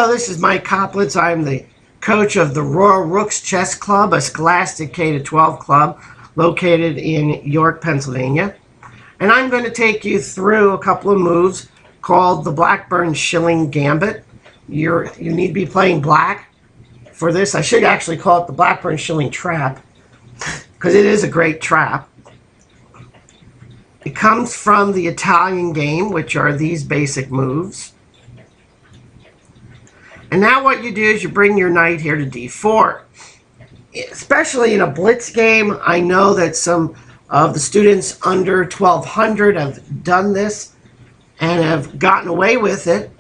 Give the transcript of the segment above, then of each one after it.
Hello, this is Mike Koplitz. I'm the coach of the Royal Rooks Chess Club, a scholastic K-12 club located in York, Pennsylvania. And I'm going to take you through a couple of moves called the Blackburn Schilling Gambit. You need to be playing black for this. I should actually call it the Blackburn Schilling Trap, because it is a great trap. It comes from the Italian game, which are these basic moves. And now what you do is you bring your knight here to d4. Especially in a blitz game, I know that some of the students under 1200 have done this and have gotten away with it,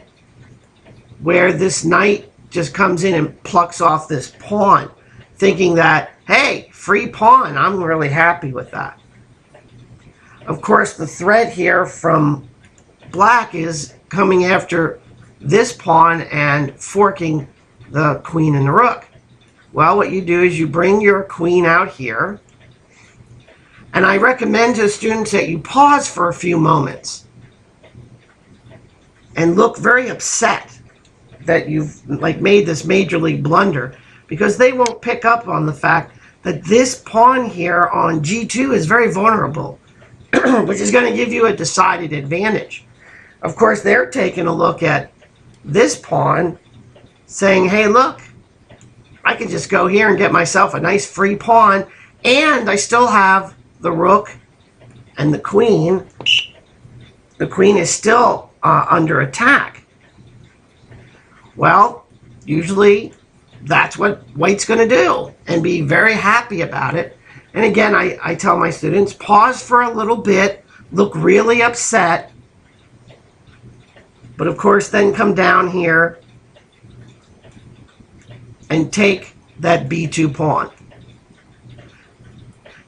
where this knight just comes in and plucks off this pawn, thinking that, hey, free pawn, I'm really happy with that. Of course, the threat here from black is coming after this pawn and forking the queen and the rook. Well, what you do is you bring your queen out here, and I recommend to students that you pause for a few moments and look very upset that you've made this major league blunder, because they won't pick up on the fact that this pawn here on g2 is very vulnerable, which is going to give you a decided advantage. Of course, they're taking a look at this pawn, saying, hey, look, I can just go here and get myself a nice free pawn, and I still have the rook and the queen. The queen is still under attack. Well, usually that's what white's going to do and be very happy about it. And again, I tell my students, pause for a little bit, look really upset, but of course then come down here and take that b2 pawn.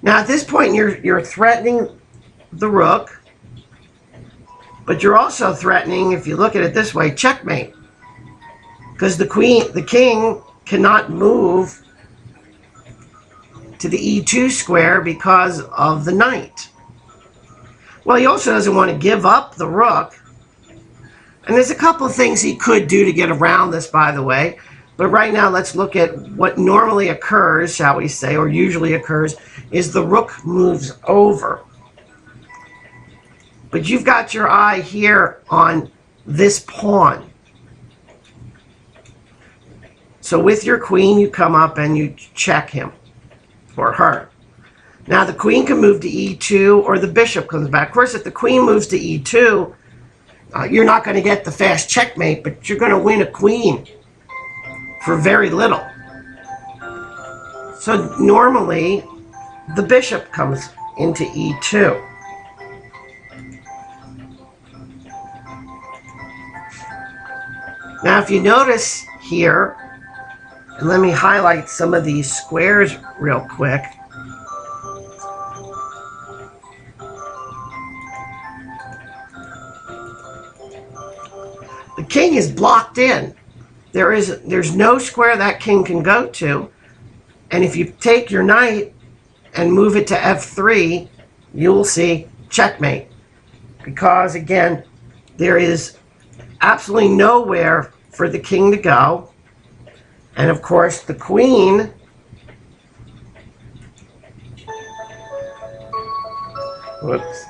Now at this point you're threatening the rook, but you're also threatening, if you look at it this way, checkmate, because the king cannot move to the e2 square because of the knight. Well, he also doesn't want to give up the rook. And there's a couple of things he could do to get around this, by the way. But right now, let's look at what normally occurs, shall we say, or usually occurs, is the rook moves over. But you've got your eye here on this pawn. So with your queen, you come up and you check him, or her. Now the queen can move to e2, or the bishop comes back. Of course, if the queen moves to e2, you're not going to get the fast checkmate, but you're going to win a queen for very little. So normally, the bishop comes into e2. Now, if you notice here, and let me highlight some of these squares real quick. The king is blocked in. There's no square that king can go to. And if you take your knight and move it to f3, you will see checkmate. Because, again, there is absolutely nowhere for the king to go. And, of course, the queen whoops.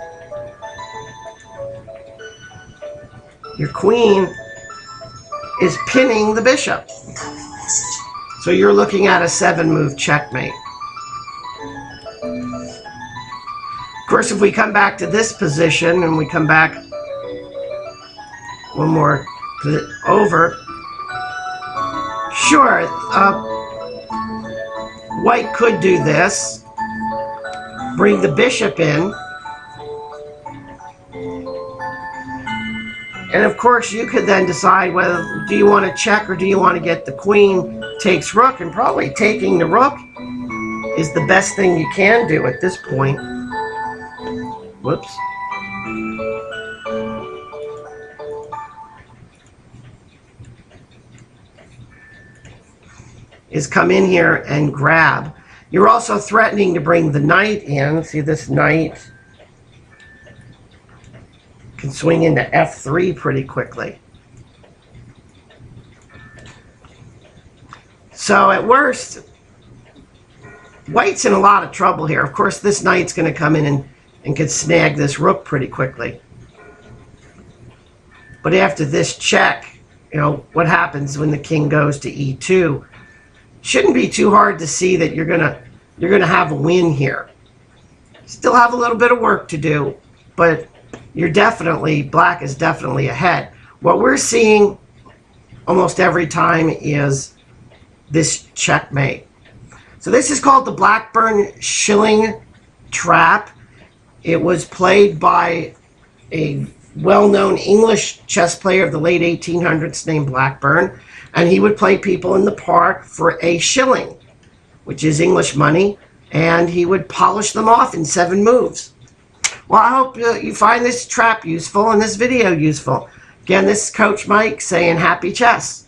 Your queen is pinning the bishop. So you're looking at a 7-move checkmate. Of course, if we come back to this position and we come back one more over, sure, white could do this, bring the bishop in, and of course you could then decide whether do you want to check or do you want to get the queen takes rook, and probably taking the rook is the best thing you can do at this point. Whoops. Is come in here and grab. You're also threatening to bring the knight in. See, this knight can swing into f3 pretty quickly. So at worst, white's in a lot of trouble here. Of course, this knight's going to come in and could snag this rook pretty quickly. But after this check, what happens when the king goes to e2? Shouldn't be too hard to see that you're gonna have a win here. Still have a little bit of work to do, but black is definitely ahead. What we're seeing almost every time is this checkmate. So this is called the Blackburn Schilling trap. It was played by a well-known English chess player of the late 1800s named Blackburn, and he would play people in the park for a shilling, which is English money, and he would polish them off in 7 moves. Well, I hope you find this trap useful and this video useful. Again, this is Coach Mike saying happy chess.